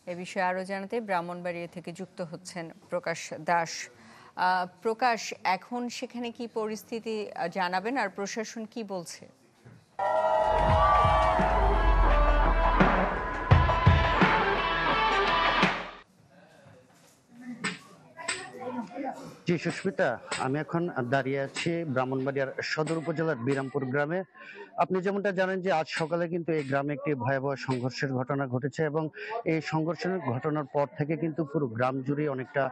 এ বিষয়ে আরো জানাতে ব্রাহ্মণবাড়িয়া থেকে যুক্ত হচ্ছেন প্রকাশ দাস। প্রকাশ, এখন সেখানে কি পরিস্থিতি জানাবেন, আর প্রশাসন কি বলছে? জি সুস্মিতা, আমি এখন দাঁড়িয়ে আছি ব্রাহ্মণবাড়িয়ার সদর উপজেলার বিরামপুর গ্রামে। আপনি যেমনটা জানেন যে আজ সকালে কিন্তু এই গ্রামে একটি ভয়াবহ সংঘর্ষের ঘটনা ঘটেছে এবং এই সংঘর্ষের ঘটনার পর থেকে কিন্তু পুরো গ্রাম জুড়ে অনেকটা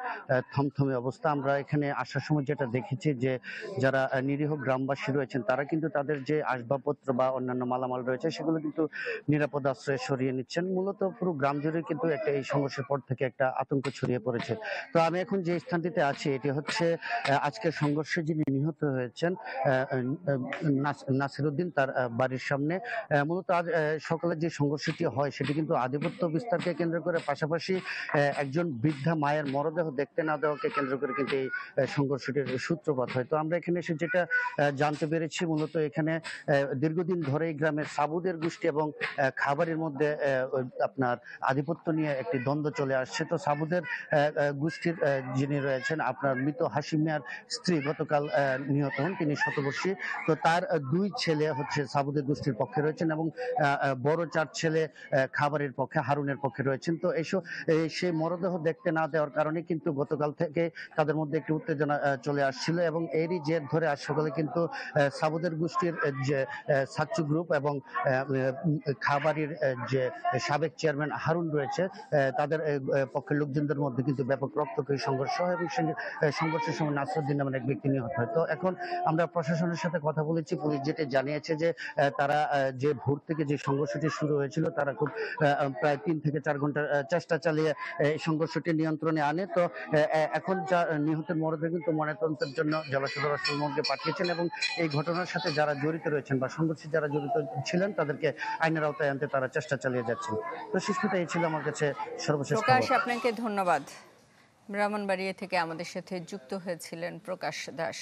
থমথমে অবস্থা। আমরা এখানে আসার সময় যেটা দেখেছি যে যারা নিরীহ গ্রামবাসী রয়েছেন তারা কিন্তু তাদের যে আসবাবপত্র বা অন্যান্য মালামাল রয়েছে সেগুলো কিন্তু নিরাপদ আশ্রয়ে সরিয়ে নিচ্ছেন। মূলত পুরো গ্রাম জুড়ে কিন্তু একটা এই সংঘর্ষের পর থেকে একটা আতঙ্ক ছড়িয়ে পড়েছে। তো আমি এখন যে স্থানটিতে আছি এটি হচ্ছে আজকের সংঘর্ষে যিনি নিহত হয়েছেন নাসিরউদ্দিন, তার বাড়ির সামনে। মূলত আজ সকালে যে সংঘর্ষটি হয় সেটি কিন্তু আধিপত্য বিস্তারকে কেন্দ্র করে, পাশাপাশি একজন বৃদ্ধা মায়ের মরদেহ দেখতে না দেওয়াকে কেন্দ্র করে কিন্তু এই সংঘর্ষটির সূত্রপাত হয়। তো আমরা এখানে এসে যেটা জানতে পেরেছি, মূলত এখানে দীর্ঘদিন ধরে এই গ্রামের সাবুদের গোষ্ঠী এবং খাবারের মধ্যে আপনার আধিপত্য নিয়ে একটি দ্বন্দ্ব চলে আসছে। তো সাবুদের গোষ্ঠীর যিনি রয়েছেন আপনার মৃত হাশিম মিয়ার স্ত্রী গতকাল নিহত হন, তিনি শতবর্ষী। তো তার দুই ছেলে হচ্ছে সাবুদের গোষ্ঠীর পক্ষে রয়েছেন এবং বড় চার ছেলে খাবারের পক্ষে, হারুনের পক্ষে রয়েছেন। তো এসব সেই মরদেহ দেখতে না দেওয়ার কারণে কিন্তু গতকাল থেকে তাদের মধ্যে একটি উত্তেজনা চলে আসছিল এবং এরই জের ধরে আজ সকালে কিন্তু সাবুদের গোষ্ঠীর যে সাচ্চু গ্রুপ এবং খাবারের যে সাবেক চেয়ারম্যান হারুন রয়েছে তাদের পক্ষের লোকজনদের মধ্যে কিন্তু ব্যাপক রক্তক্ষয়ী সংঘর্ষ হয় এবং সংঘর্ষের সময় নাসরুদ্দিন নামের এক ব্যক্তি নিহত হয়। তো এখন আমরা প্রশাসনের সাথে কথা বলেছি, পুলিশ যেটি জানিয়েছে যে তারা যে ভোর থেকে যে সংঘর্ষটি শুরু হয়েছিল তারা খুব প্রায় 3 থেকে 4 ঘন্টা চেষ্টা চালিয়ে এই সংঘর্ষটি নিয়ন্ত্রণে আনে। তো এখন যা নিহতের মরদেহ কিন্তু ময়নাতদন্তের জন্য জেলা সদর হাসপাতাল মর্গে পাঠিয়েছেন এবং এই ঘটনার সাথে যারা জড়িত রয়েছেন বা সংঘর্ষে যারা জড়িত ছিলেন তাদেরকে আইনের আওতায় আনতে তারা চেষ্টা চালিয়ে যাচ্ছেন। তো সুস্মিতা, এই ছিল আমার কাছে সর্বশেষ প্রকাশ, খবর। আপনাকে ধন্যবাদ। ব্রাহ্মণবাড়িয়া থেকে আমাদের সাথে যুক্ত হয়েছিলেন প্রকাশ দাস।